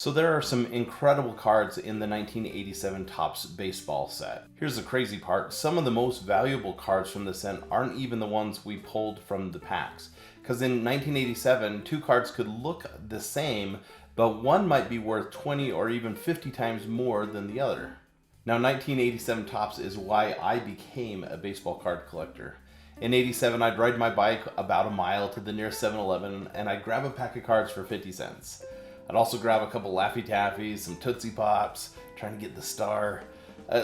So there are some incredible cards in the 1987 Topps baseball set. Here's the crazy part. Some of the most valuable cards from this set aren't even the ones we pulled from the packs. Because in 1987, two cards could look the same, but one might be worth 20 or even 50 times more than the other. Now 1987 Topps is why I became a baseball card collector. In 87, I'd ride my bike about a mile to the nearest 7-Eleven and I'd grab a pack of cards for 50 cents. I'd also grab a couple Laffy Taffies, some Tootsie Pops, trying to get the star,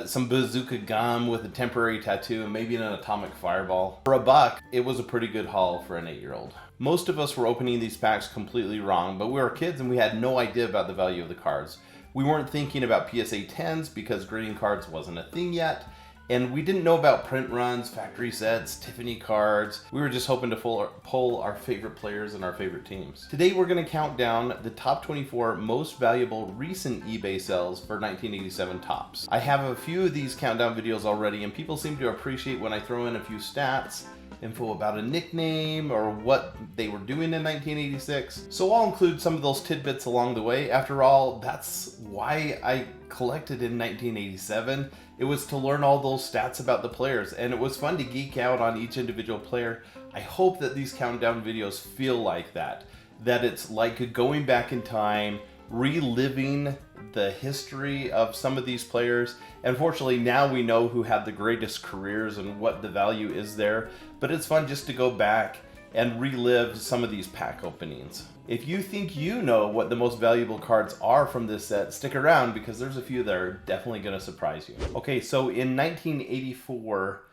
some bazooka gum with a temporary tattoo, and maybe an atomic fireball. For $1, it was a pretty good haul for an 8-year-old. Most of us were opening these packs completely wrong, but we were kids and we had no idea about the value of the cards. We weren't thinking about PSA 10s because grading cards wasn't a thing yet. And we didn't know about print runs, factory sets, Tiffany cards. We were just hoping to pull our favorite players and our favorite teams. Today we're going to count down the top 24 most valuable recent eBay sales for 1987 Topps. I have a few of these countdown videos already and people seem to appreciate when I throw in a few stats, info about a nickname or what they were doing in 1986. So I'll include some of those tidbits along the way. After all, that's why I collected in 1987. It was to learn all those stats about the players, and it was fun to geek out on each individual player. I hope that these countdown videos feel like that it's like going back in time, reliving the history of some of these players. And fortunately now we know who had the greatest careers and what the value is there, but it's fun just to go back and relive some of these pack openings. If you think you know what the most valuable cards are from this set, stick around because there's a few that are definitely going to surprise you. Okay, so in 1984,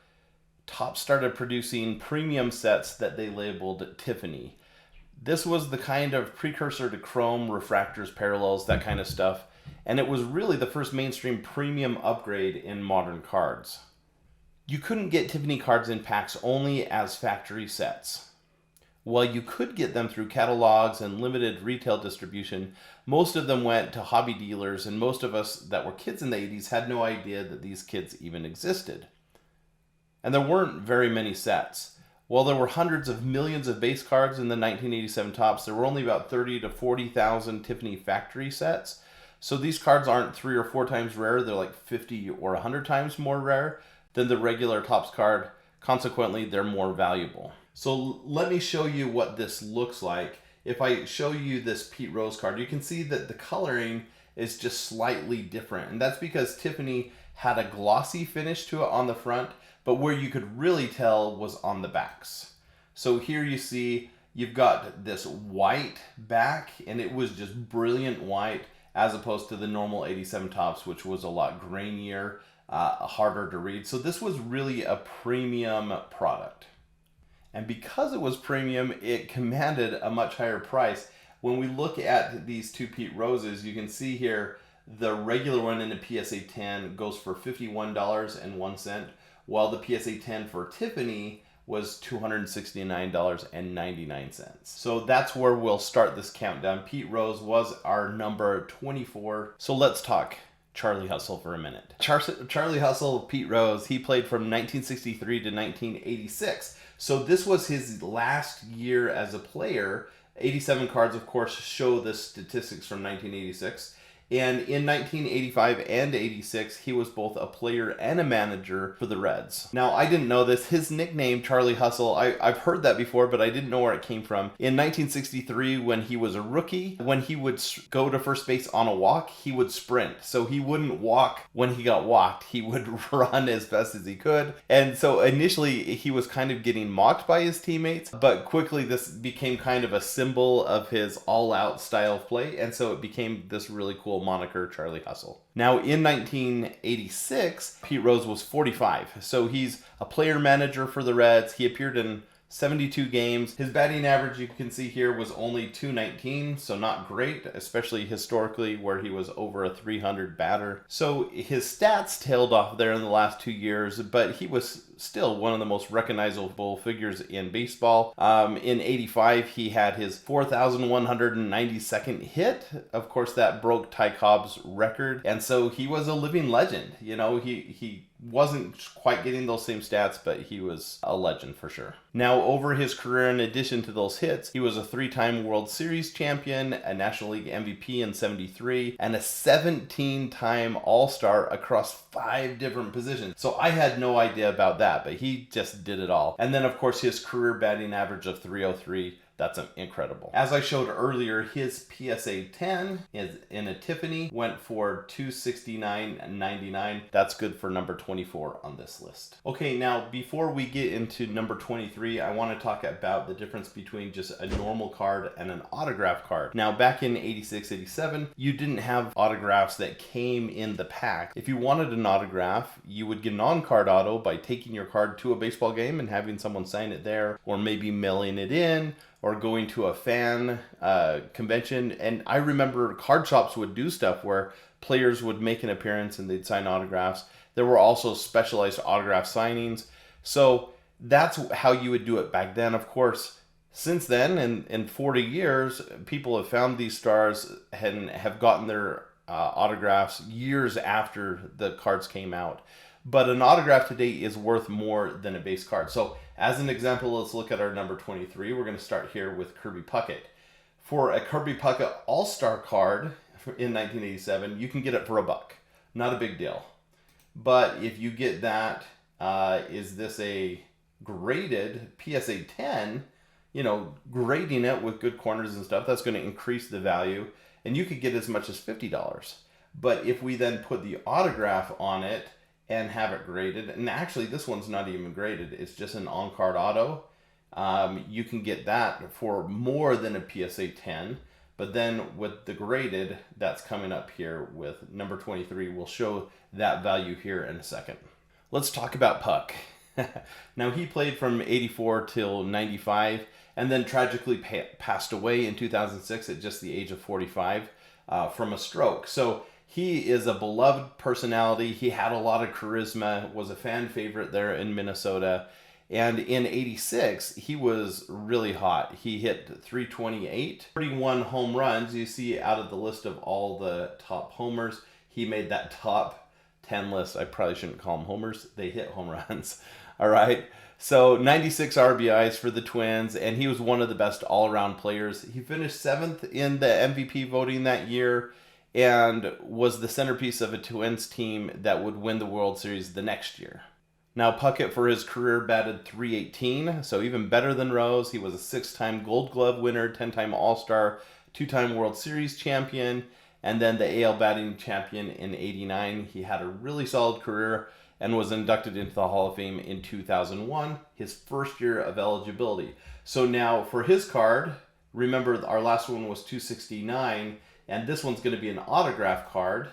Topps started producing premium sets that they labeled Tiffany. This was the kind of precursor to chrome, refractors, parallels, that kind of stuff, and it was really the first mainstream premium upgrade in modern cards. You couldn't get Tiffany cards in packs only as factory sets. While you could get them through catalogs and limited retail distribution, most of them went to hobby dealers, and most of us that were kids in the 80s had no idea that these kids even existed. And there weren't very many sets. While there were hundreds of millions of base cards in the 1987 Topps, there were only about 30 to 40,000 Tiffany factory sets. So these cards aren't 3 or 4 times rare, they're like 50 or 100 times more rare than the regular Topps card. Consequently, they're more valuable. So let me show you what this looks like. If I show you this Pete Rose card, you can see that the coloring is just slightly different. And that's because Tiffany had a glossy finish to it on the front, but where you could really tell was on the backs. So here you see you've got this white back, and it was just brilliant white as opposed to the normal 87 Topps, which was a lot grainier, harder to read. So this was really a premium product. And because it was premium, it commanded a much higher price. When we look at these two Pete Roses, you can see here the regular one in a PSA 10 goes for $51.01, while the PSA 10 for Tiffany was $269.99. So that's where we'll start this countdown. Pete Rose was our number 24. So let's talk Charlie Hustle for a minute. Charlie Hustle, Pete Rose, he played from 1963 to 1986. So this was his last year as a player. 87 cards, of course, show the statistics from 1986. And in 1985 and 86, he was both a player and a manager for the Reds. Now, I didn't know this. His nickname, Charlie Hustle, I've heard that before, but I didn't know where it came from. In 1963, when he was a rookie, when he would go to first base on a walk, he would sprint. So he wouldn't walk when he got walked. He would run as best as he could. And so initially, he was kind of getting mocked by his teammates, but quickly this became kind of a symbol of his all-out style of play. And so it became this really cool moniker, Charlie Hustle. Now in 1986, Pete Rose was 45. So he's a player manager for the Reds. He appeared in 72 games. His batting average, you can see here, was only .219, so not great, especially historically where he was over a 300 batter. So his stats tailed off there in the last 2 years, but he was still one of the most recognizable figures in baseball. In 85, he had his 4,192nd hit. Of course, that broke Ty Cobb's record. And so he was a living legend. You know, he wasn't quite getting those same stats, but he was a legend for sure. Now, over his career, in addition to those hits, he was a 3-time World Series champion, a National League MVP in 73, and a 17-time All-Star across 5 different positions. So I had no idea about that, but he just did it all. And then, of course, his career batting average of .303. That's incredible. As I showed earlier, his PSA 10 is in a Tiffany, went for $269.99. That's good for number 24 on this list. Okay, now before we get into number 23, I want to talk about the difference between just a normal card and an autograph card. Now, back in 86, 87, you didn't have autographs that came in the pack. If you wanted an autograph, you would get an on-card auto by taking your card to a baseball game and having someone sign it there, or maybe mailing it in, or going to a fan convention. And I remember card shops would do stuff where players would make an appearance and they'd sign autographs. There were also specialized autograph signings. So that's how you would do it back then. Of course, since then, in 40 years, people have found these stars and have gotten their autographs years after the cards came out. But an autograph today is worth more than a base card. So as an example, let's look at our number 23. We're going to start here with Kirby Puckett. For a Kirby Puckett All-Star card in 1987, you can get it for $1. Not a big deal. But if you get that, is this a graded PSA 10, you know, grading it with good corners and stuff, that's going to increase the value. And you could get as much as $50. But if we then put the autograph on it, and have it graded, and actually this one's not even graded, it's just an on-card auto, you can get that for more than a PSA 10. But then with the graded, that's coming up here with number 23. We'll show that value here in a second. Let's talk about Puck. Now, he played from 84 till 95, and then tragically passed away in 2006 at just the age of 45 from a stroke. So he is a beloved personality. He had a lot of charisma, was a fan favorite there in Minnesota. And in 86, he was really hot. He hit .328, 31 home runs. You see out of the list of all the top homers, he made that top 10 list. I probably shouldn't call them homers. They hit home runs. All right. So 96 RBIs for the Twins, and he was one of the best all-around players. He finished 7th in the MVP voting that year, and was the centerpiece of a Twins team that would win the World Series the next year. Now, Puckett for his career batted .318, so even better than Rose. He was a 6-time Gold Glove winner, 10-time All-Star, 2-time World Series champion, and then the AL batting champion in 89. He had a really solid career and was inducted into the Hall of Fame in 2001, his first year of eligibility. So now for his card, remember our last one was $269, and this one's going to be an autograph card.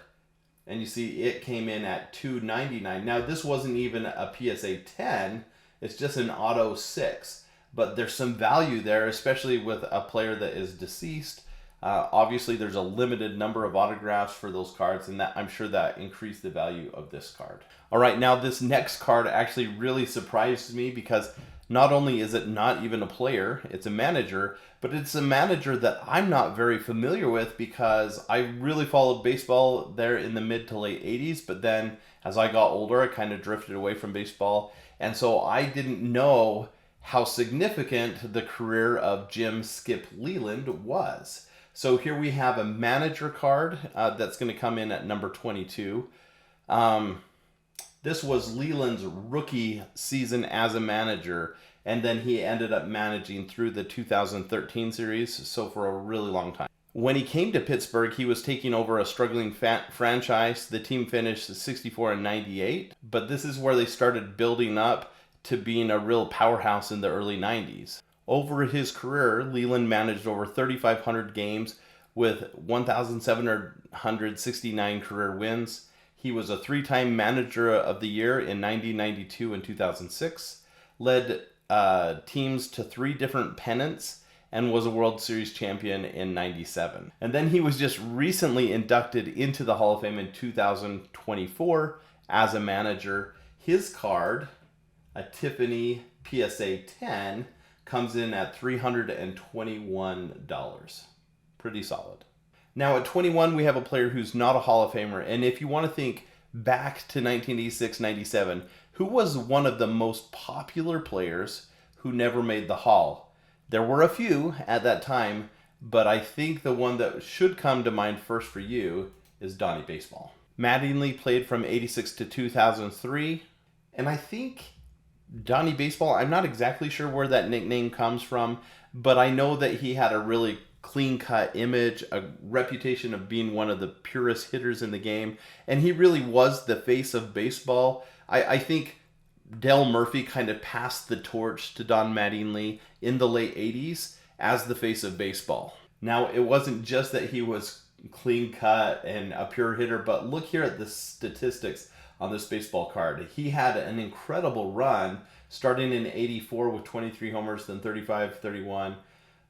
And you see it came in at $299. Now, this wasn't even a PSA 10. It's just an auto 6. But there's some value there, especially with a player that is deceased. Obviously, there's a limited number of autographs for those cards, and that I'm sure that increased the value of this card. All right, now this next card actually really surprised me because not only is it not even a player, it's a manager, but it's a manager that I'm not very familiar with because I really followed baseball there in the mid to late 80s, but then as I got older, I kind of drifted away from baseball, and so I didn't know how significant the career of Jim Skip Leland was. So here we have a manager card that's going to come in at number 22. This was Leland's rookie season as a manager, and then he ended up managing through the 2013 series, so for a really long time. When he came to Pittsburgh, he was taking over a struggling franchise. The team finished 64-98, but this is where they started building up to being a real powerhouse in the early 90s. Over his career, Leland managed over 3,500 games with 1,769 career wins. He was a 3-time Manager of the Year in 1992 and 2006, led teams to 3 different pennants, and was a World Series champion in 97. And then he was just recently inducted into the Hall of Fame in 2024 as a manager. His card A Tiffany PSA 10 comes in at $321. Pretty solid. Now at 21, we have a player who's not a Hall of Famer. And if you want to think back to 1986-97, who was one of the most popular players who never made the Hall? There were a few at that time, but I think the one that should come to mind first for you is Donnie Baseball. Mattingly played from 86 to 2003, and I think Donnie Baseball, I'm not exactly sure where that nickname comes from, but I know that he had a really clean-cut image, a reputation of being one of the purest hitters in the game, and he really was the face of baseball. I think Dale Murphy kind of passed the torch to Don Mattingly in the late 80s as the face of baseball. Now, it wasn't just that he was clean-cut and a pure hitter, but look here at the statistics on this baseball card. He had an incredible run starting in 84 with 23 homers, then 35, 31,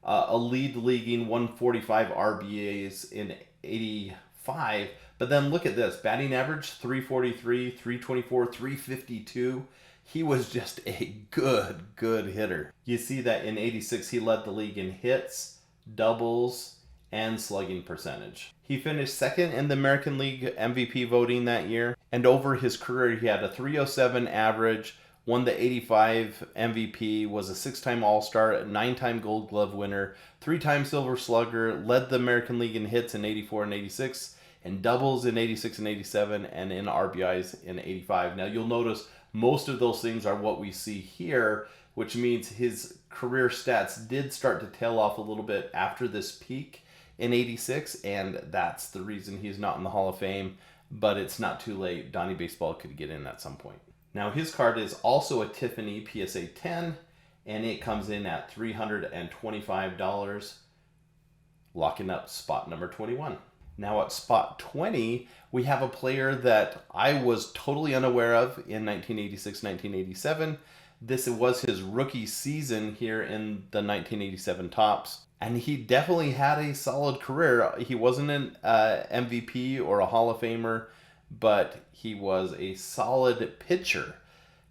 a lead leaguing 145 RBAs in 85. But then look at this, batting average 343, 324, 352. He was just a good hitter. You see that in 86 he led the league in hits, doubles, and slugging percentage. He finished second in the American League MVP voting that year, and over his career he had a 307 average, won the 85 MVP, was a 6-time All-Star, a 9-time Gold Glove winner, 3-time Silver Slugger, led the American League in hits in 84 and 86, and doubles in 86 and 87, and in RBIs in 85. Now you'll notice most of those things are what we see here, which means his career stats did start to tail off a little bit after this peak in 86, and that's the reason he's not in the Hall of Fame, but it's not too late. Donnie Baseball could get in at some point. Now his card is also a Tiffany PSA 10, and it comes in at $325, locking up spot number 21. Now at spot 20, we have a player that I was totally unaware of in 1986-1987. This was his rookie season here in the 1987 Topps, and he definitely had a solid career. He wasn't an MVP or a Hall of Famer, but he was a solid pitcher.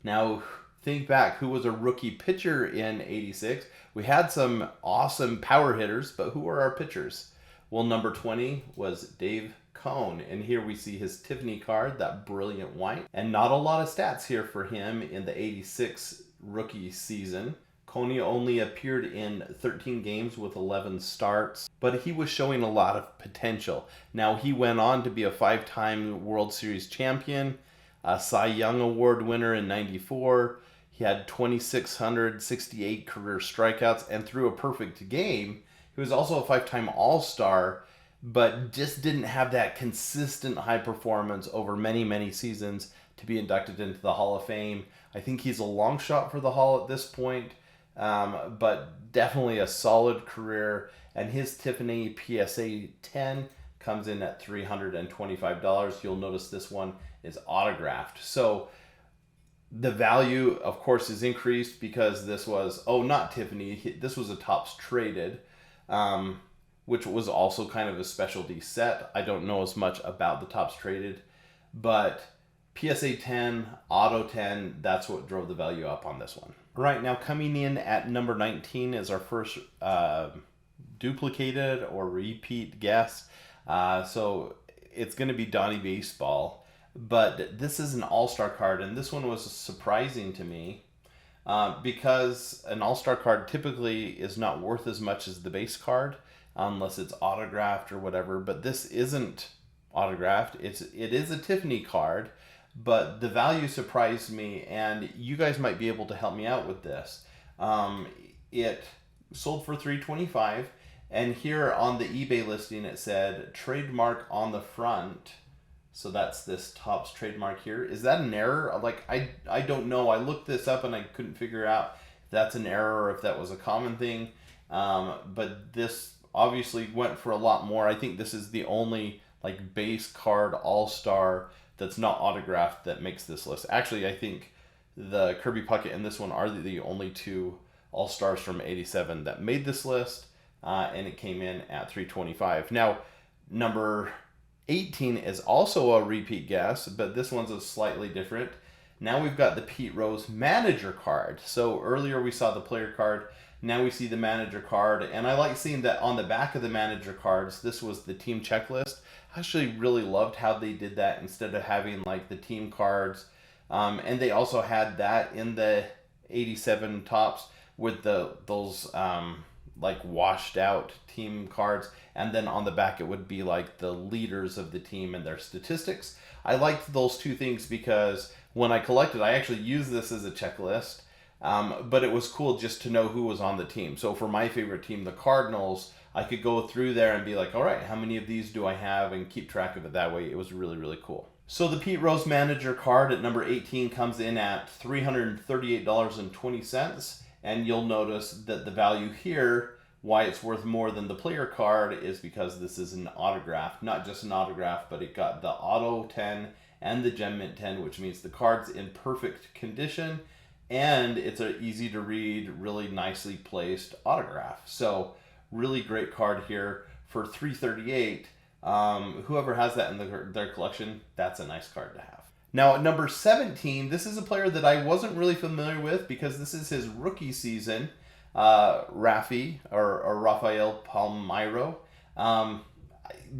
Now, think back, who was a rookie pitcher in 86? We had some awesome power hitters, but who were our pitchers? Well, number 20 was Dave Cone, and here we see his Tiffany card, that brilliant white, and not a lot of stats here for him in the 86 rookie season. Coney only appeared in 13 games with 11 starts, but he was showing a lot of potential. Now, he went on to be a 5-time World Series champion, a Cy Young Award winner in 94. He had 2,668 career strikeouts and threw a perfect game. He was also a 5-time All-Star, but just didn't have that consistent high performance over many seasons to be inducted into the Hall of Fame. I think he's a long shot for the Hall at this point, but definitely a solid career. And his Tiffany PSA 10 comes in at $325. You'll notice this one is autographed. So the value, of course, is increased because this was, not Tiffany, this was a Topps traded, which was also kind of a specialty set. I don't know as much about the Topps traded, but PSA 10, Auto 10, that's what drove the value up on this one. Right now, coming in at number 19 is our first duplicated or repeat guess. So it's going to be Donnie Baseball, but this is an all-star card, and this one was surprising to me because an all-star card typically is not worth as much as the base card unless it's autographed or whatever, but this isn't autographed. It is a Tiffany card, but the value surprised me, and you guys might be able to help me out with this. It sold for $325, and here on the eBay listing it said trademark on the front. So that's this Topps trademark here. Is that an error? Like, I don't know. I looked this up and I couldn't figure out if that's an error or if that was a common thing. But this obviously went for a lot more. I think this is the only like base card all-star that's not autographed that makes this list. Actually, I think the Kirby Puckett and this one are the only two all-stars from 87 that made this list, and it came in at $325. Now, number 18 is also a repeat guess, but this one's a slightly different. Now we've got the Pete Rose manager card. So earlier we saw the player card, now we see the manager card, and I like seeing that on the back of the manager cards, this was the team checklist. I actually really loved how they did that instead of having like the team cards. And they also had that in the 87 tops with those like washed out team cards, and then on the back it would be like the leaders of the team and their statistics. I liked those two things because when I collected, I actually used this as a checklist, but it was cool just to know who was on the team. So for my favorite team, the Cardinals, I could go through there and be like, all right, how many of these do I have, and keep track of it that way. It was really, really cool. So the Pete Rose manager card at number 18 comes in at $338.20, and you'll notice that the value here, why it's worth more than the player card, is because this is an autograph. Not just an autograph, but it got the Auto 10 and the Gem Mint 10, which means the card's in perfect condition, and it's an easy to read, really nicely placed autograph. So really great card here for $338. Whoever has that in their collection, that's a nice card to have. Now at number 17, this is a player that I wasn't really familiar with because this is his rookie season, Rafael Palmeiro. I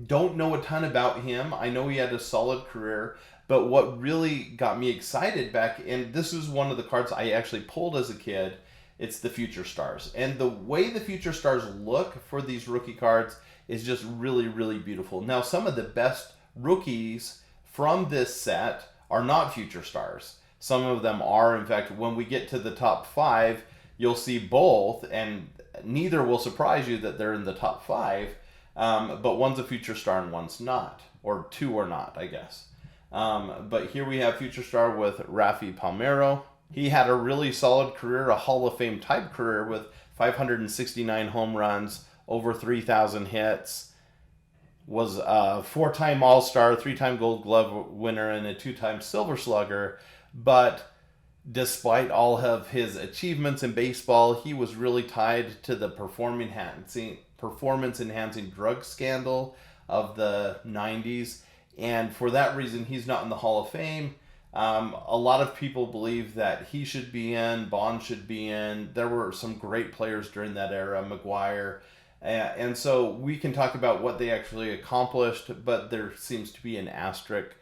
don't know a ton about him. I know he had a solid career, but what really got me excited back, and this is one of the cards I actually pulled as a kid, it's the Future Stars. And the way the Future Stars look for these rookie cards is just really, really beautiful. Now, some of the best rookies from this set are not Future Stars. Some of them are. In fact, when we get to the top 5, you'll see both, and neither will surprise you that they're in the top 5, but one's a Future Star and one's not, or two are not, I guess. But here we have Future Star with Rafael Palmeiro. He had a really solid career, a Hall of Fame type career with 569 home runs, over 3,000 hits, was a 4-time All-Star, 3-time Gold Glove winner, and a 2-time Silver Slugger. But despite all of his achievements in baseball, he was really tied to the performance-enhancing drug scandal of the 90s. And for that reason, he's not in the Hall of Fame. A lot of people believe that he should be in, Bond should be in. There were some great players during that era, McGwire. And so we can talk about what they actually accomplished, but there seems to be an asterisk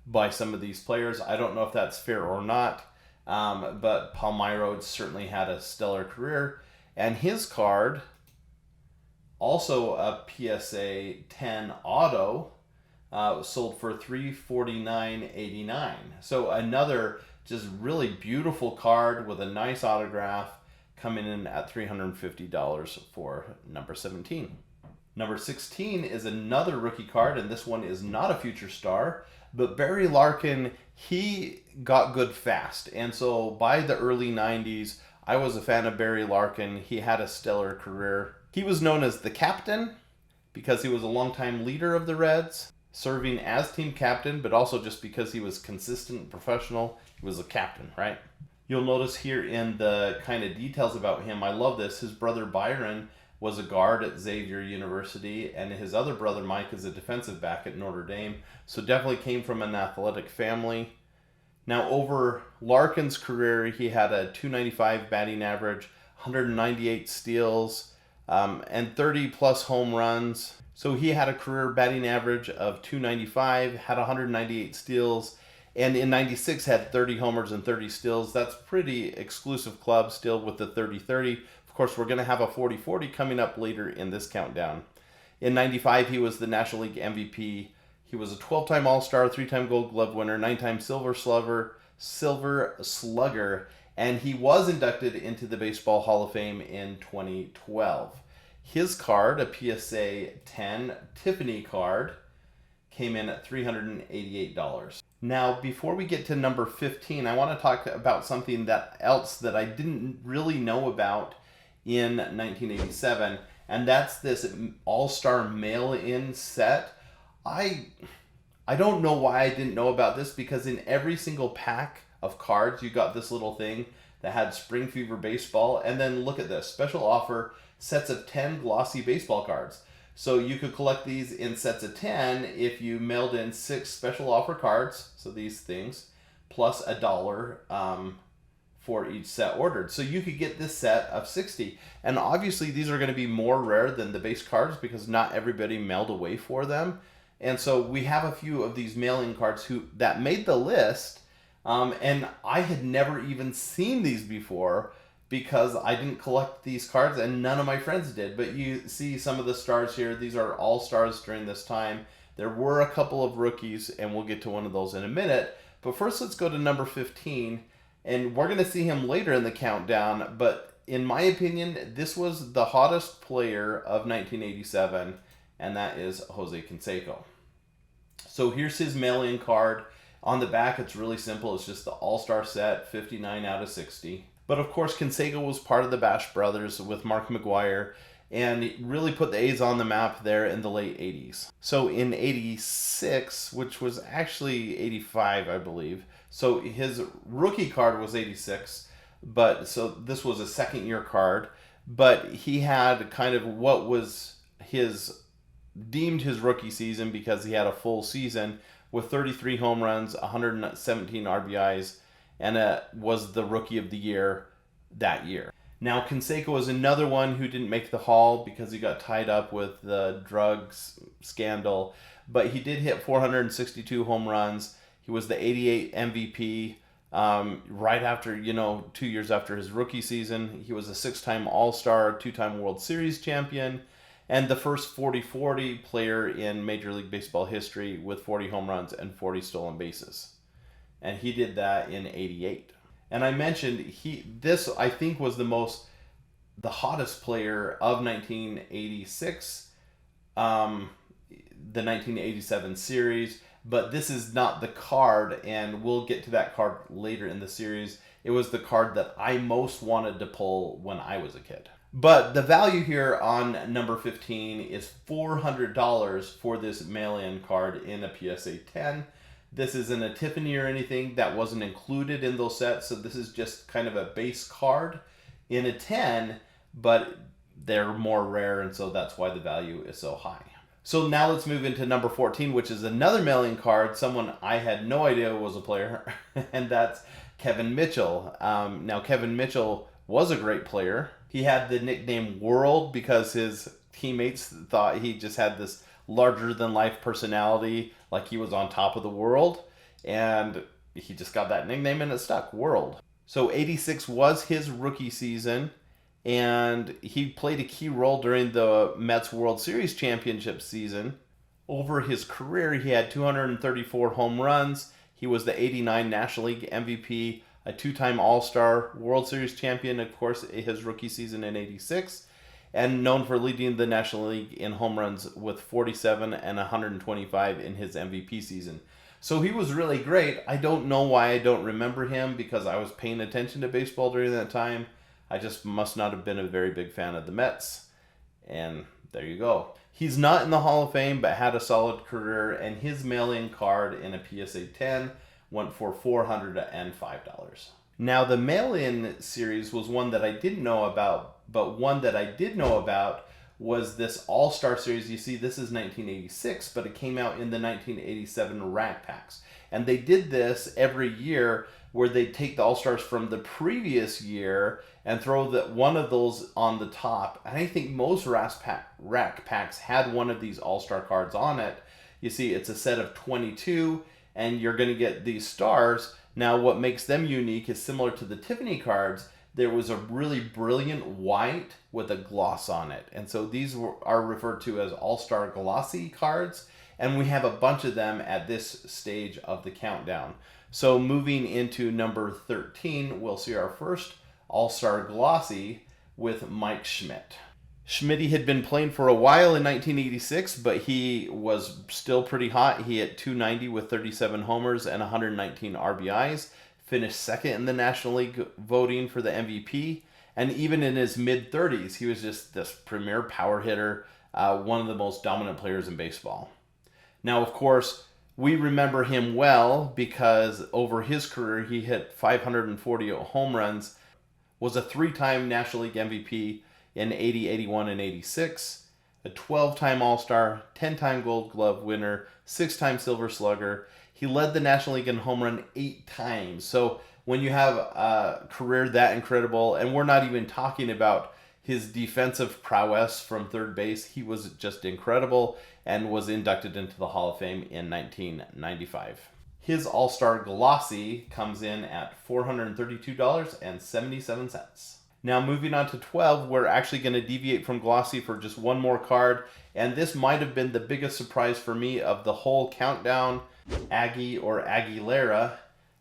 by some of these players. I don't know if that's fair or not, but Palmeiro certainly had a stellar career. And his card, also a PSA 10 auto, sold for $349.89. So another just really beautiful card with a nice autograph, coming in at $350 for number 17. Number 16 is another rookie card, and this one is not a Future Star, but Barry Larkin, he got good fast. And so by the early 90s, I was a fan of Barry Larkin. He had a stellar career. He was known as the captain because he was a longtime leader of the Reds, serving as team captain, but also just because he was consistent and professional. He was a captain, right? You'll notice here in the kind of details about him, I love this. His brother Byron was a guard at Xavier University, and his other brother Mike is a defensive back at Notre Dame. So definitely came from an athletic family. Now over Larkin's career, he had a .295 batting average, 198 steals, and 30 plus home runs. So he had a career batting average of .295, had 198 steals, and in 96 had 30 homers and 30 steals. That's pretty exclusive club still with the 30-30. Of course, we're going to have a 40-40 coming up later in this countdown. In 95, he was the National League MVP. He was a 12-time All-Star, 3-time Gold Glove winner, 9-time Silver Slugger, and he was inducted into the Baseball Hall of Fame in 2012. His card, a PSA 10 Tiffany card, came in at $388. Now, before we get to number 15, I want to talk about something else that I didn't really know about in 1987, and that's this All-Star mail-in set. I don't know why I didn't know about this, because in every single pack of cards, you got this little thing that had Spring Fever Baseball, and then look at this, special offer, sets of 10 glossy baseball cards. So you could collect these in sets of 10 if you mailed in 6 special offer cards, so these things, plus $1 for each set ordered. So you could get this set of 60. And obviously these are going to be more rare than the base cards because not everybody mailed away for them. And so we have a few of these mail-in cards that made the list, and I had never even seen these before because I didn't collect these cards and none of my friends did. But you see some of the stars here. These are all stars during this time. There were a couple of rookies, and we'll get to one of those in a minute. But first, let's go to number 15, and we're going to see him later in the countdown. But in my opinion, this was the hottest player of 1987, and that is Jose Canseco. So here's his mail-in card. On the back, it's really simple. It's just the All-Star set, 59 out of 60. But of course, Canseco was part of the Bash Brothers with Mark McGwire, and he really put the A's on the map there in the late 80s. So in 86, which was actually 85, I believe. So his rookie card was 86, but so this was a second-year card. But he had kind of what was deemed his rookie season because he had a full season with 33 home runs, 117 RBIs, and was the rookie of the year that year. Now, Canseco is another one who didn't make the Hall because he got tied up with the drugs scandal, but he did hit 462 home runs. He was the 88 MVP right after, 2 years after his rookie season. He was a 6-time All-Star, 2-time World Series champion, and the first 40-40 player in Major League Baseball history with 40 home runs and 40 stolen bases. And he did that in 88. And I mentioned this I think was the hottest player of 1986, the 1987 series. But this is not the card, and we'll get to that card later in the series. It was the card that I most wanted to pull when I was a kid. But the value here on number 15 is $400 for this mail-in card in a PSA 10. This isn't a Tiffany or anything. That wasn't included in those sets, so this is just kind of a base card in a 10, but they're more rare, and so that's why the value is so high. So now let's move into number 14, which is another mail-in card, someone I had no idea was a player, and that's Kevin Mitchell. Now, Kevin Mitchell was a great player. He had the nickname World because his teammates thought he just had this larger-than-life personality, like he was on top of the world, and he just got that nickname and it stuck, World. So 86 was his rookie season, and he played a key role during the Mets World Series championship season. Over his career, he had 234 home runs. He was the 89 National League MVP, a 2-time All-Star, World Series champion, of course, his rookie season in 86, and known for leading the National League in home runs with 47 and 125 in his MVP season. So he was really great. I don't know why I don't remember him because I was paying attention to baseball during that time. I just must not have been a very big fan of the Mets. And there you go. He's not in the Hall of Fame, but had a solid career, and his mail-in card in a PSA 10 went for $405. Now, the mail-in series was one that I didn't know about, but one that I did know about was this All-Star series. You see, this is 1986, but it came out in the 1987 rack packs. And they did this every year where they take the All-Stars from the previous year and throw one of those on the top. And I think most rack packs had one of these All-Star cards on it. You see, it's a set of 22, and you're going to get these stars. Now, what makes them unique is similar to the Tiffany cards. There was a really brilliant white with a gloss on it. And so these are referred to as All-Star glossy cards. And we have a bunch of them at this stage of the countdown. So moving into number 13, we'll see our first All-Star glossy with Mike Schmidt. Schmidt had been playing for a while in 1986, but he was still pretty hot. He hit 290 with 37 homers and 119 RBIs, finished second in the National League voting for the MVP, and even in his mid-30s, he was just this premier power hitter, one of the most dominant players in baseball. Now, of course, we remember him well because over his career, he hit 540 home runs, was a 3-time National League MVP in 80, 81, and 86, a 12-time All-Star, 10-time Gold Glove winner, 6-time Silver Slugger. He led the National League in home run 8 times. So when you have a career that incredible, and we're not even talking about his defensive prowess from third base, he was just incredible and was inducted into the Hall of Fame in 1995. His All-Star Glossy comes in at $432.77. Now moving on to 12, we're actually going to deviate from Glossy for just one more card, and this might have been the biggest surprise for me of the whole countdown. Aggie or Aguilera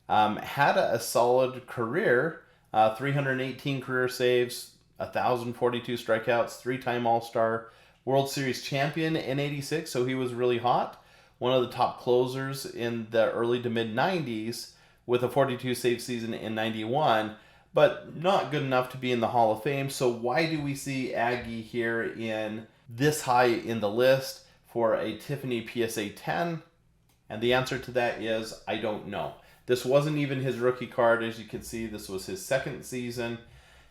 had a solid career, 318 career saves, 1,042 strikeouts, 3-time All-Star, World Series champion in 86, so he was really hot. One of the top closers in the early to mid 90s with a 42 save season in 91, but not good enough to be in the Hall of Fame. So why do we see Aggie here in this high in the list for a Tiffany PSA 10? And the answer to that is, I don't know. This wasn't even his rookie card. As you can see, this was his second season.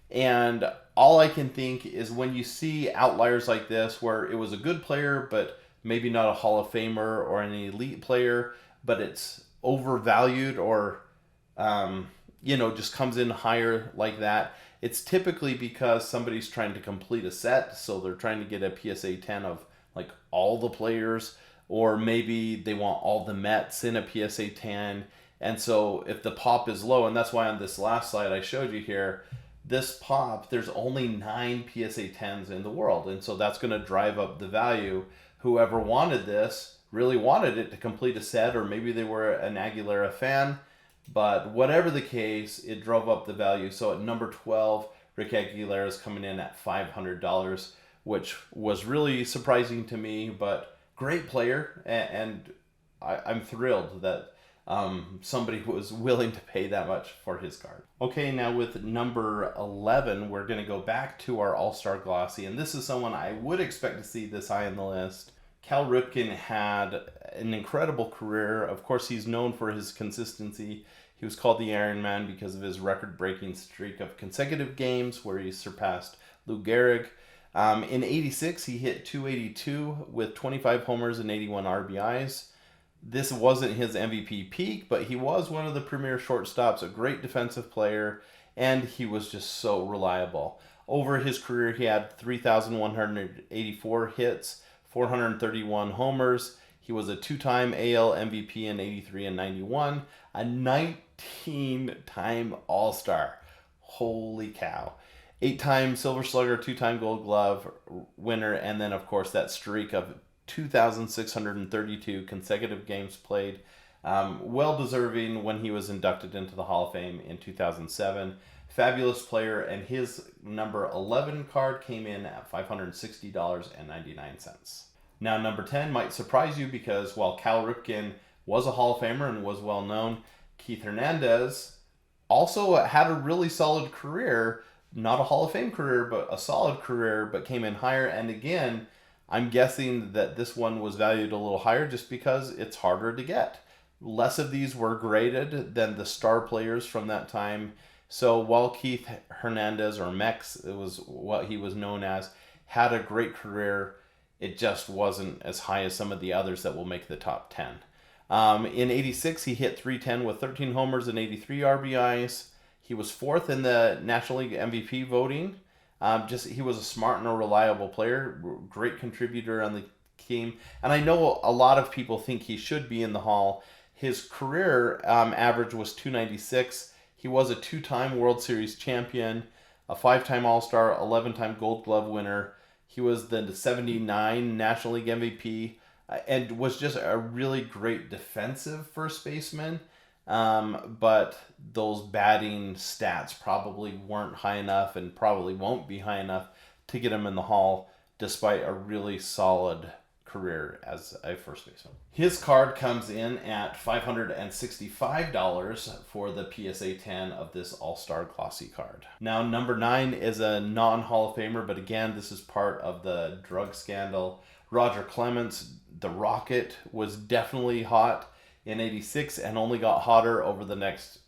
And all I can think is when you see outliers like this, where it was a good player, but maybe not a Hall of Famer or an elite player, but it's overvalued or, just comes in higher like that. It's typically because somebody's trying to complete a set. So they're trying to get a PSA 10 of like all the players, or maybe they want all the Mets in a PSA 10. And so if the pop is low, and that's why on this last slide I showed you here, this pop, there's only 9 PSA 10s in the world. And so that's going to drive up the value. Whoever wanted this really wanted it to complete a set, or maybe they were an Aguilera fan. But whatever the case, it drove up the value. So at number 12, Rick Aguilera is coming in at $500, which was really surprising to me, but great player. And I'm thrilled that somebody was willing to pay that much for his card. Okay, now with number 11, we're going to go back to our All-Star Glossy, and this is someone I would expect to see this high on the list. Cal Ripken had an incredible career. Of course, he's known for his consistency. He was called the Iron Man because of his record-breaking streak of consecutive games where he surpassed Lou Gehrig. In 86, he hit 282 with 25 homers and 81 RBIs. This wasn't his MVP peak, but he was one of the premier shortstops, a great defensive player, and he was just so reliable. Over his career, he had 3,184 hits, 431 homers. He was a 2-time AL MVP in 83 and 91, a 19-time All-Star. Holy cow. 8-time Silver Slugger, 2-time Gold Glove winner, and then, of course, that streak of 2,632 consecutive games played. Well deserving when he was inducted into the Hall of Fame in 2007. Fabulous player, and his number 11 card came in at $560.99. Now, number 10 might surprise you because while Cal Ripken was a Hall of Famer and was well known, Keith Hernandez also had a really solid career. Not a Hall of Fame career, but a solid career, but came in higher. And again, I'm guessing that this one was valued a little higher just because it's harder to get. Less of these were graded than the star players from that time. So while Keith Hernandez, or Mex, it was what he was known as, had a great career, it just wasn't as high as some of the others that will make the top 10. In 86, he hit 310 with 13 homers and 83 RBIs. He was 4th in the National League MVP voting. He was a smart and a reliable player, great contributor on the team. And I know a lot of people think he should be in the Hall. His career average was 296. He was a 2-time World Series champion, a 5-time All-Star, 11-time Gold Glove winner. He was the 79 National League MVP and was just a really great defensive first baseman. But those batting stats probably weren't high enough and probably won't be high enough to get him in the Hall, despite a really solid career as a first baseman. His card comes in at $565 for the PSA 10 of this All-Star Glossy card. Now, number 9 is a non-Hall of Famer, but again, this is part of the drug scandal. Roger Clemens, the Rocket, was definitely hot in 86 and only got hotter over the next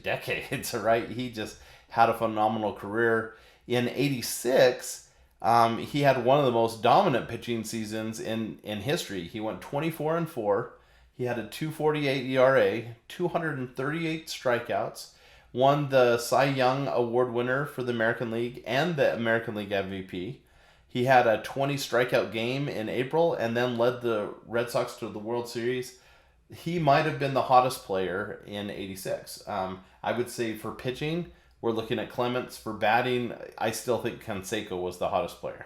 decades, right? He just had a phenomenal career. In 86, He had one of the most dominant pitching seasons in history. He went 24-4. He had a 2.48 ERA, 238 strikeouts, won the Cy Young Award winner for the American League and the American League MVP. He had a 20 strikeout game in April and then led the Red Sox to the World Series. He might have been the hottest player in '86. I would say for pitching, we're looking at Clemens. For batting, I still think Canseco was the hottest player.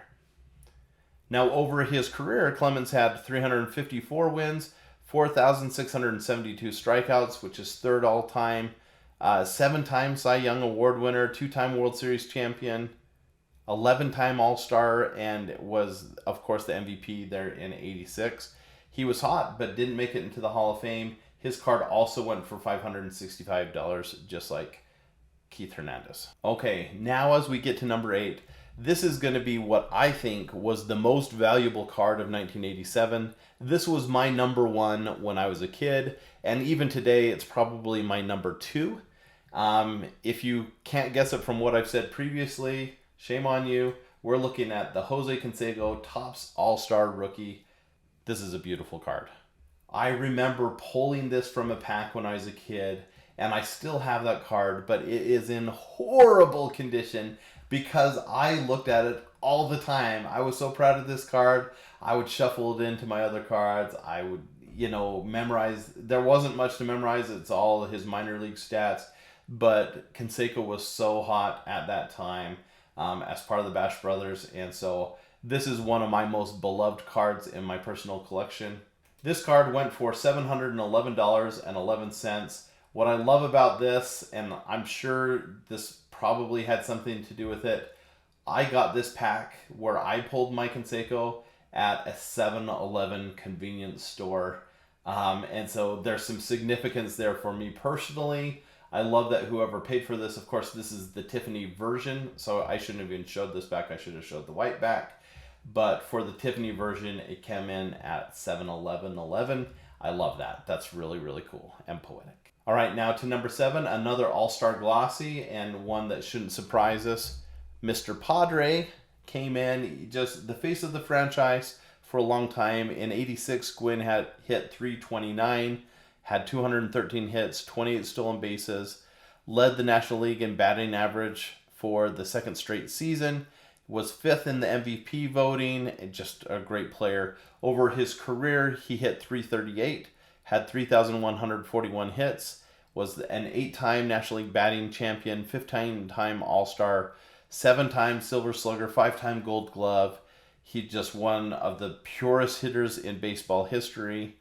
Now, over his career, Clemens had 354 wins, 4,672 strikeouts, which is third all-time, 7-time Cy Young Award winner, 2-time World Series champion, 11-time All-Star, and was, of course, the MVP there in '86. He was hot, but didn't make it into the Hall of Fame. His card also went for $565, just like Keith Hernandez. Okay, now as we get to number 8, this is going to be what I think was the most valuable card of 1987. This was my number 1 when I was a kid, and even today it's probably my number 2. If you can't guess it from what I've said previously, shame on you. We're looking at the Jose Canseco Topps All-Star Rookie. This is a beautiful card. I remember pulling this from a pack when I was a kid, and I still have that card, but it is in horrible condition because I looked at it all the time. I was so proud of this card. I would shuffle it into my other cards. I would, memorize. There wasn't much to memorize. It's all his minor league stats, but Canseco was so hot at that time as part of the Bash Brothers, and so this is one of my most beloved cards in my personal collection. This card went for $711.11. What I love about this, and I'm sure this probably had something to do with it, I got this pack where I pulled my Canseco at a 7-Eleven convenience store. And so there's some significance there for me personally. I love that whoever paid for this, of course, this is the Tiffany version, so I shouldn't have even showed this back. I should have showed the white back. But for the Tiffany version, it came in at 7-11-11. I love that. That's really, really cool and poetic. All right, now to number 7, another All-Star glossy, and one that shouldn't surprise us. Mr. Padre came in, just the face of the franchise for a long time. In '86, Gwynn had hit 329, had 213 hits, 28 stolen bases, led the National League in batting average for the second straight season, was 5th in the MVP voting, and just a great player. Over his career, he hit 338, had 3,141 hits, was an 8-time National League batting champion, 15-time All-Star, 7-time Silver Slugger, 5-time Gold Glove. He's just one of the purest hitters in baseball history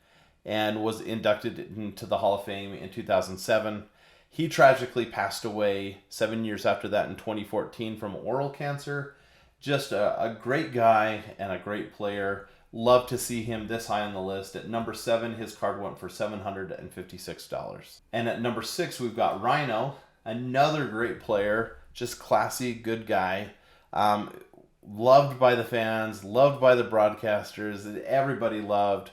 and was inducted into the Hall of Fame in 2007. He tragically passed away 7 years after that in 2014 from oral cancer. Just a great guy and a great player. Love to see him this high on the list. At number 7, his card went for $756. And at number 6, we've got Rhino, another great player, just classy, good guy. Loved by the fans, loved by the broadcasters. Everybody loved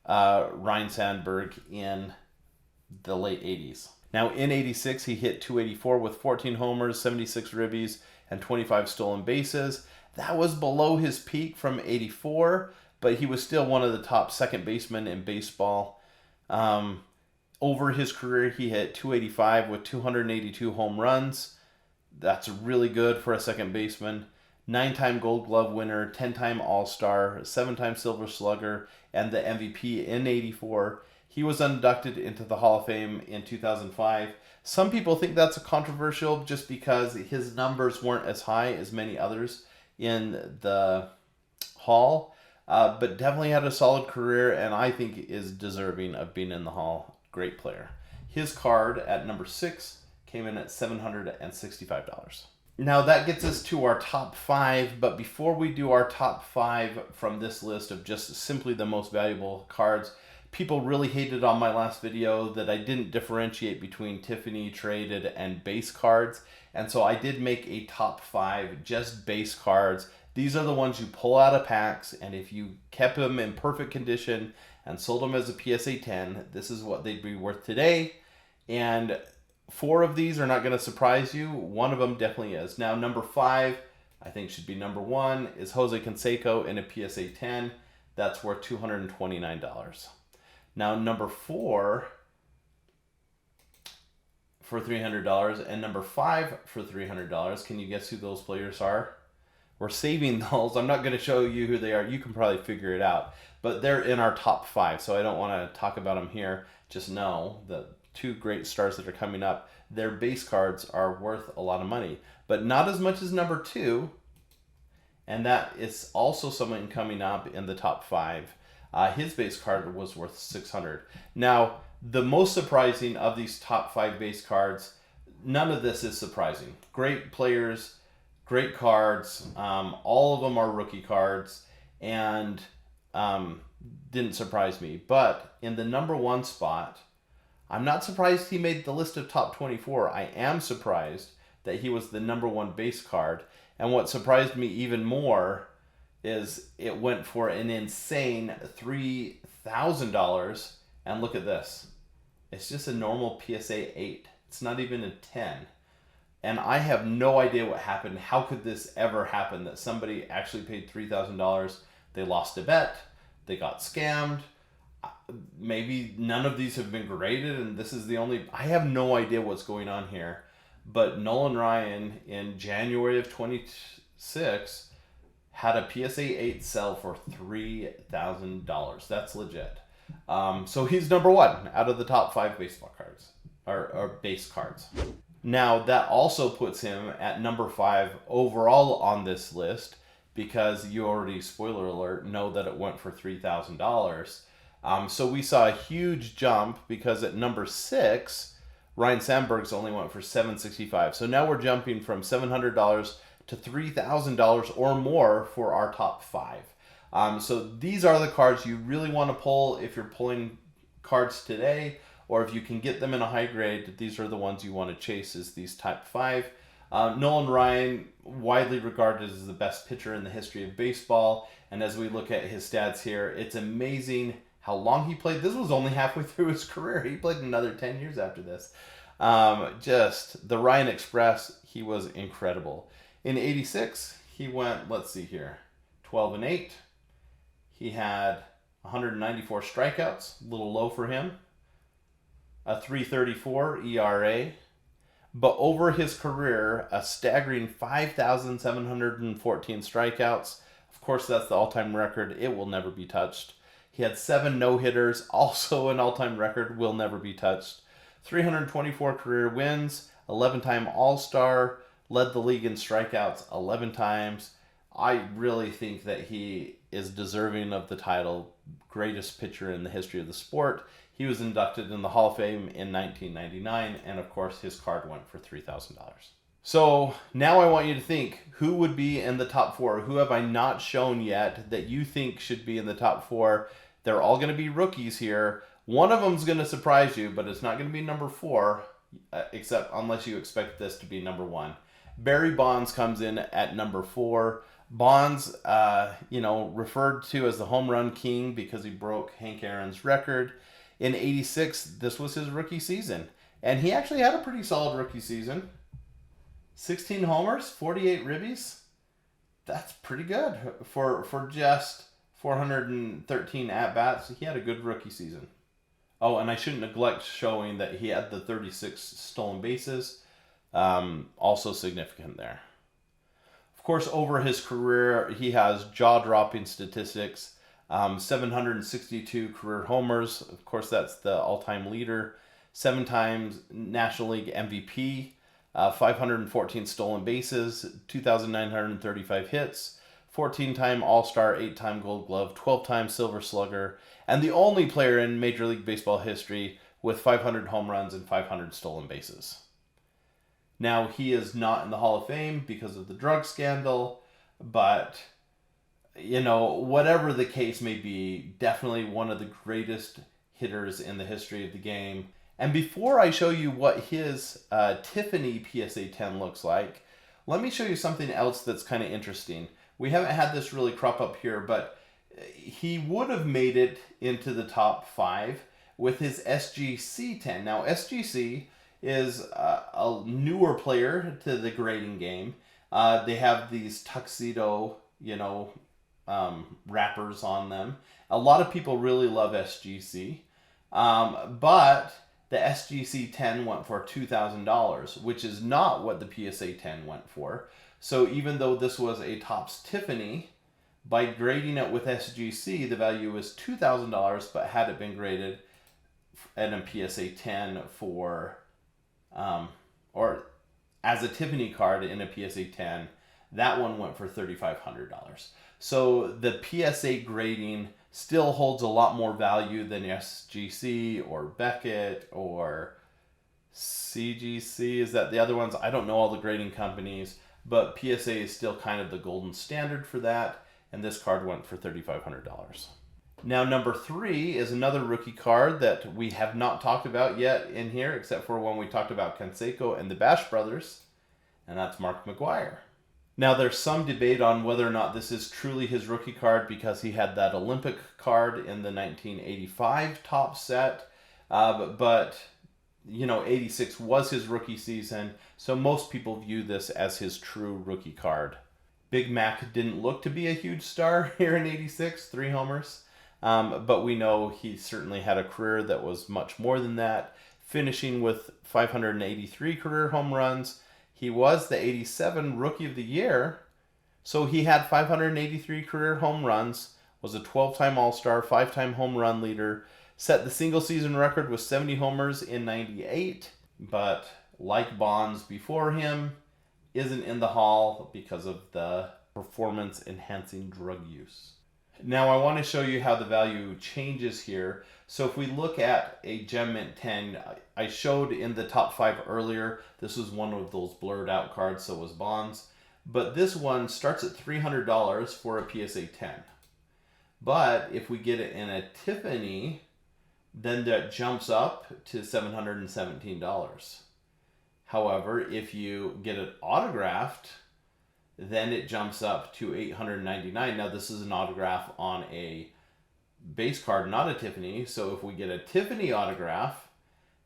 Ryne Sandberg in the late 80s. Now in '86, he hit 284 with 14 homers, 76 ribbies, and 25 stolen bases. That was below his peak from '84, but he was still one of the top second basemen in baseball. Over his career, he hit 285 with 282 home runs. That's really good for a second baseman. 9-time Gold Glove winner, 10-time All-Star, 7-time Silver Slugger, and the MVP in '84. He was inducted into the Hall of Fame in 2005. Some people think that's controversial just because his numbers weren't as high as many others in the Hall, but definitely had a solid career and I think is deserving of being in the Hall. Great player. His card at number 6 came in at $765. Now that gets us to our top 5, but before we do our top 5 from this list of just simply the most valuable cards, people really hated on my last video that I didn't differentiate between Tiffany, traded, and base cards. And so I did make a top 5 just base cards. These are the ones you pull out of packs, and if you kept them in perfect condition and sold them as a PSA 10, this is what they'd be worth today. And 4 of these are not going to surprise you. One of them definitely is. Now number 5, I think should be number 1 is Jose Canseco in a PSA 10. That's worth $229. Now number 4 for $300 and number 5 for $300. Can you guess who those players are? We're saving those. I'm not going to show you who they are. You can probably figure it out. But they're in our top 5, so I don't want to talk about them here. Just know the 2 great stars that are coming up, their base cards are worth a lot of money. But not as much as number 2. And that is also someone coming up in the top 5. His base card was worth $600. Now, the most surprising of these top 5 base cards, none of this is surprising. Great players, great cards. All of them are rookie cards, and didn't surprise me. But in the number 1 spot, I'm not surprised he made the list of top 24. I am surprised that he was the number 1 base card. And what surprised me even more is it went for an insane $3,000. And look at this. It's just a normal PSA 8. It's not even a 10. And I have no idea what happened. How could this ever happen that somebody actually paid $3,000? They lost a bet. They got scammed. Maybe none of these have been graded and this is the only... I have no idea what's going on here. But Nolan Ryan in January of 26 had a PSA 8 sell for $3,000. That's legit. So he's number 1 out of the top 5 baseball cards, or base cards. Now that also puts him at number 5 overall on this list, because you already, spoiler alert, know that it went for $3,000. So we saw a huge jump because at number 6, Ryan Sandberg's only went for $765. So now we're jumping from $700 to $3,000 or more for our top 5. So these are the cards you really want to pull if you're pulling cards today, or if you can get them in a high grade. These are the ones you want to chase, is these type 5. Nolan Ryan, widely regarded as the best pitcher in the history of baseball. And as we look at his stats here, it's amazing how long he played. This was only halfway through his career. He played another 10 years after this. Just the Ryan Express, he was incredible. In 86, he went, let's see here, 12-8. He had 194 strikeouts, a little low for him. A 3.34 ERA. But over his career, a staggering 5,714 strikeouts. Of course, that's the all-time record. It will never be touched. He had 7 no-hitters, also an all-time record, will never be touched. 324 career wins, 11-time All-Star, led the league in strikeouts 11 times. I really think that he is deserving of the title, greatest pitcher in the history of the sport. He was inducted in the Hall of Fame in 1999, and of course his card went for $3,000. So now I want you to think, who would be in the top 4? Who have I not shown yet that you think should be in the top 4? They're all going to be rookies here. One of them is going to surprise you, but it's not going to be number 4, except unless you expect this to be number 1. Barry Bonds comes in at number 4. Bonds, referred to as the home run king because he broke Hank Aaron's record. In 86, this was his rookie season. And he actually had a pretty solid rookie season. 16 homers, 48 ribbies. That's pretty good for just 413 at-bats. He had a good rookie season. Oh, and I shouldn't neglect showing that he had the 36 stolen bases. Also significant there. Of course, over his career, he has jaw-dropping statistics. 762 career homers. Of course, that's the all-time leader. 7 times National League MVP. 514 stolen bases. 2,935 hits. 14-time All-Star, 8-time Gold Glove, 12-time Silver Slugger, and the only player in Major League Baseball history with 500 home runs and 500 stolen bases. Now, he is not in the Hall of Fame because of the drug scandal, but, whatever the case may be, definitely one of the greatest hitters in the history of the game. And before I show you what his Tiffany PSA 10 looks like, let me show you something else that's kind of interesting. We haven't had this really crop up here, but he would have made it into the top 5 with his SGC 10. Now, SGC is a newer player to the grading game. They have these tuxedo, wrappers on them. A lot of people really love SGC, but the SGC 10 went for $2,000, which is not what the PSA 10 went for. So even though this was a Topps Tiffany, by grading it with SGC, the value was $2,000, but had it been graded at a PSA 10 for, or as a Tiffany card in a PSA 10, that one went for $3,500. So the PSA grading still holds a lot more value than SGC or Beckett or CGC. Is that the other ones? I don't know all the grading companies, but PSA is still kind of the golden standard for that. And this card went for $3,500. Now, number 3 is another rookie card that we have not talked about yet in here, except for when we talked about Canseco and the Bash Brothers, and that's Mark McGwire. Now, there's some debate on whether or not this is truly his rookie card because he had that Olympic card in the 1985 Topps set, but 86 was his rookie season, so most people view this as his true rookie card. Big Mac didn't look to be a huge star here in 86, 3 homers. But we know he certainly had a career that was much more than that, finishing with 583 career home runs. He was the 87 Rookie of the Year, so he had 583 career home runs, was a 12-time All-Star, 5-time home run leader, set the single-season record with 70 homers in 98, but like Bonds before him, isn't in the Hall because of the performance-enhancing drug use. Now I want to show you how the value changes here. So if we look at a Gem Mint 10, I showed in the top 5 earlier, this was one of those blurred out cards, so was Bonds. But this one starts at $300 for a PSA 10. But if we get it in a Tiffany, then that jumps up to $717. However, if you get it autographed, then it jumps up to $899. Now this is an autograph on a base card, not a Tiffany. So if we get a Tiffany autograph,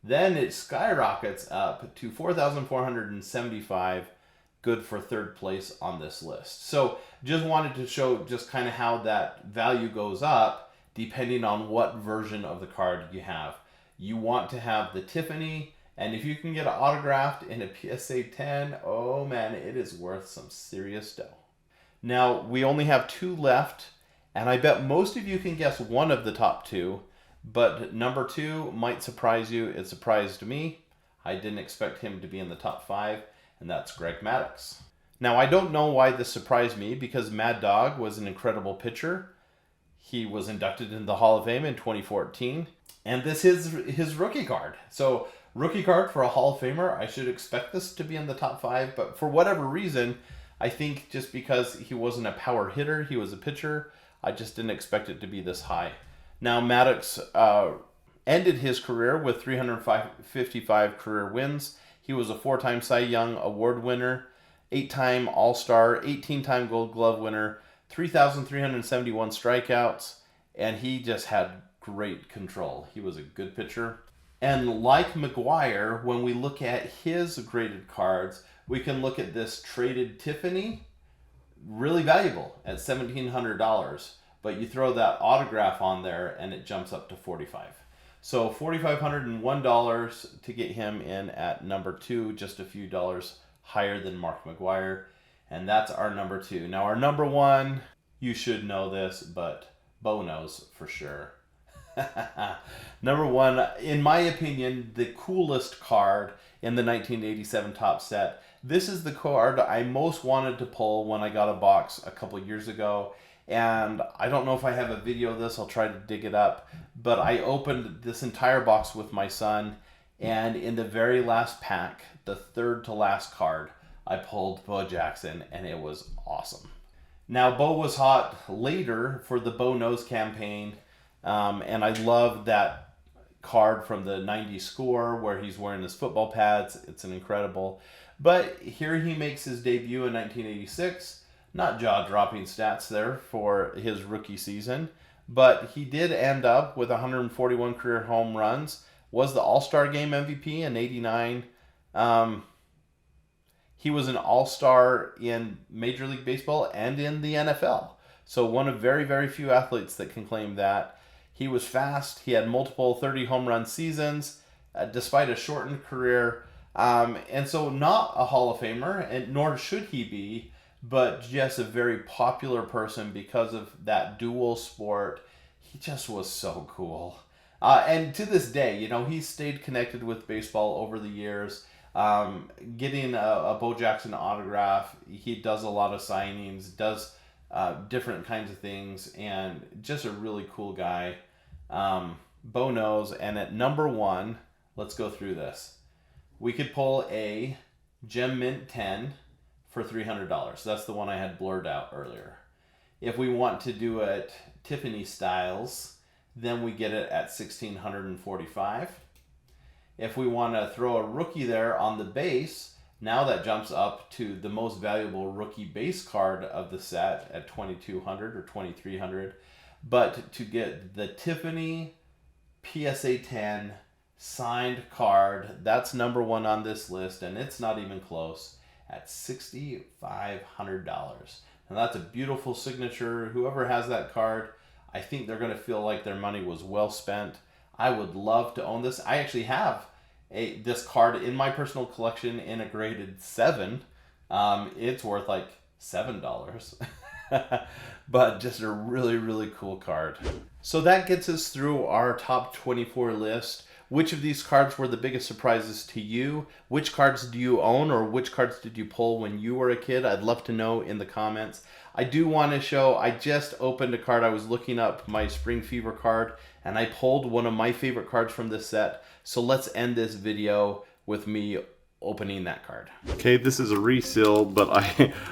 then it skyrockets up to $4,475, good for 3rd place on this list. So just wanted to show just kind of how that value goes up depending on what version of the card you have. You want to have the Tiffany, and if you can get it autographed in a PSA 10, oh man, it is worth some serious dough. Now, we only have 2 left, and I bet most of you can guess one of the top 2, but number 2 might surprise you. It surprised me. I didn't expect him to be in the top 5, and that's Greg Maddux. Now, I don't know why this surprised me, because Mad Dog was an incredible pitcher. He was inducted into the Hall of Fame in 2014, and this is his rookie card. So, rookie card for a Hall of Famer, I should expect this to be in the top 5, but for whatever reason, I think just because he wasn't a power hitter, he was a pitcher, I just didn't expect it to be this high. Now, Maddux ended his career with 355 career wins. He was a 4-time Cy Young Award winner, 8-time All-Star, 18-time Gold Glove winner, 3,371 strikeouts, and he just had great control. He was a good pitcher. And like McGwire, when we look at his graded cards, we can look at this traded Tiffany, really valuable at $1,700. But you throw that autograph on there and it jumps up to $45. So $4,501 to get him in at number 2, just a few dollars higher than Mark McGwire. And that's our number 2. Now our number 1, you should know this, but Bo knows for sure. Number 1, in my opinion, the coolest card in the 1987 Topps set. This is the card I most wanted to pull when I got a box a couple years ago. And I don't know if I have a video of this, I'll try to dig it up. But I opened this entire box with my son, and in the very last pack, the 3rd to last card, I pulled Bo Jackson, and it was awesome. Now, Bo was hot later for the Bo Knows campaign, and I love that card from the 90 score where he's wearing his football pads. It's an incredible. But here he makes his debut in 1986. Not jaw-dropping stats there for his rookie season, but he did end up with 141 career home runs, was the All-Star Game MVP in '89. He was an all-star in Major League Baseball and in the NFL. So one of very, very few athletes that can claim that. He was fast. He had multiple 30 home run seasons, despite a shortened career. And so not a Hall of Famer, and nor should he be, but just a very popular person because of that dual sport. He just was so cool. And to this day, you know, he stayed connected with baseball over the years. Getting a Bo Jackson autograph. He does a lot of signings, does different kinds of things, and just a really cool guy. Bo knows. And at number 1, let's go through this. We could pull a Gem Mint 10 for $300. That's the one I had blurred out earlier. If we want to do it Tiffany styles, then we get it at $1,645. If we want to throw a rookie there on the base, now that jumps up to the most valuable rookie base card of the set at $2,200 or $2,300. But to get the Tiffany PSA 10 signed card, that's number 1 on this list, and it's not even close, at $6,500. And that's a beautiful signature. Whoever has that card, I think they're going to feel like their money was well spent. I would love to own this. I actually have this card in my personal collection in a graded 7. It's worth like $7. But just a really, really cool card. So that gets us through our top 24 list. Which of these cards were the biggest surprises to you? Which cards do you own, or which cards did you pull when you were a kid? I'd love to know in the comments. I do want to show, I just opened a card. I was looking up my Spring Fever card, and I pulled one of my favorite cards from this set. So let's end this video with me opening that card. Okay, this is a reseal, but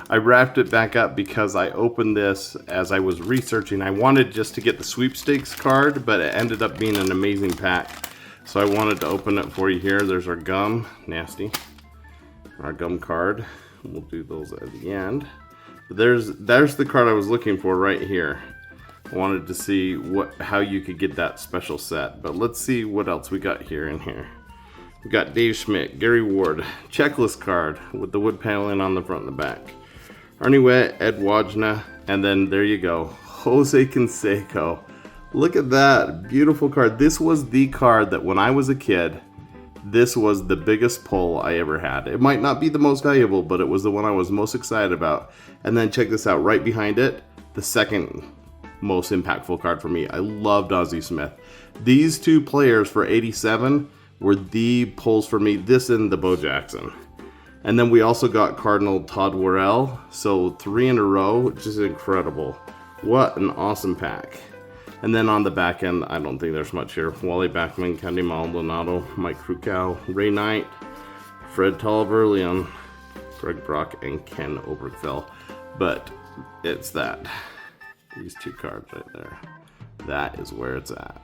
I wrapped it back up because I opened this as I was researching. I wanted just to get the sweepstakes card, but it ended up being an amazing pack. So I wanted to open it for you here. There's our gum, nasty. Our gum card. We'll do those at the end. But there's the card I was looking for right here. I wanted to see how you could get that special set. But let's see what else we got here in here. We got Dave Schmidt, Gary Ward, checklist card with the wood paneling on the front and the back. Ernie Wett, Ed Wajna, and then there you go, Jose Canseco. Look at that beautiful card. This was the card that when I was a kid, this was the biggest pull I ever had. It might not be the most valuable, but it was the one I was most excited about. And then check this out, right behind it, the second most impactful card for me. I loved Ozzie Smith. These two players for 87 were the pulls for me, this and the Bo Jackson. And then we also got Cardinal Todd Worrell, so 3 in a row, just incredible. What an awesome pack. And then on the back end, I don't think there's much here. Wally Backman, Candy Maldonado, Mike Krukow, Ray Knight, Fred Tolliver, Leon, Greg Brock, and Ken Obergefell. But it's that. These two cards right there. That is where it's at.